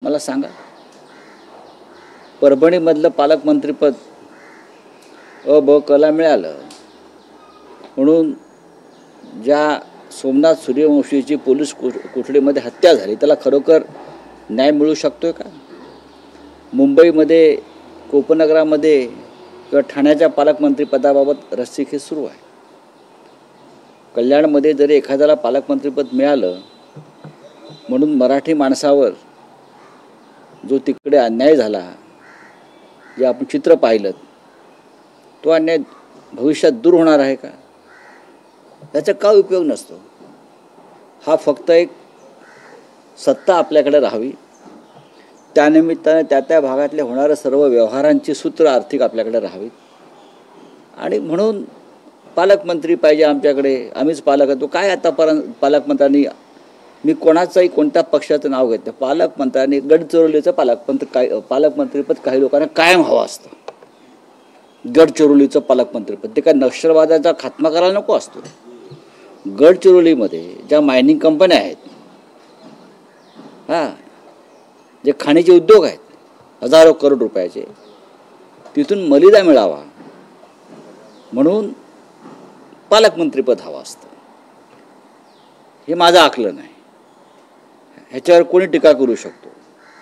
मला सांगा, परभणीमधलं पालकमंत्रीपद ब कला मिळालं म्हणून ज्या सोमनाथ सूर्यवंशीची पोलीस कोठडीमध्ये हत्या झाली त्याला खरोखर न्याय मिळू शकतोय का? मुंबईमध्ये उपनगरामध्ये किंवा ठाण्याच्या पालकमंत्रीपदाबाबत रस्सीखेच सुरू आहे. कल्याणमध्ये जरी एखाद्याला पालकमंत्रीपद मिळालं म्हणून मराठी माणसावर जो तिकडे अन्याय झाला, जे आपण चित्र पाहिलं, तो अन्याय भविष्यात दूर होणार आहे का? त्याचा काय उपयोग नसतो. हा फक्त एक सत्ता आपल्याकडे राहावी, त्यानिमित्ताने त्या भागातले होणारे सर्व व्यवहारांची सूत्र आर्थिक आपल्याकडे राहावीत आणि म्हणून पालकमंत्री पाहिजे आमच्याकडे, आम्हीच पालक होतो. काय आतापर्यंत पालकमंत्र्यांनी, मी कोणाचाही कोणत्या पक्षाचं नाव घेत नाही, पालकमंत्र्यांनी गडचिरोलीचं पालकमंत्रीपद काही लोकांना कायम हवं असतं. गडचिरोलीचं पालकमंत्रीपद ते काय नक्षलवादाचा खात्मा करायला नको असतो. गडचिरोलीमध्ये ज्या मायनिंग कंपन्या आहेत, जे खाणीचे उद्योग आहेत, हजारो करोड रुपयाचे, तिथून मलिदा मिळावा म्हणून पालकमंत्रीपद हवं असतं. हे माझं आकलन आहे. ह्याच्यावर कोणी टीका करू शकतो.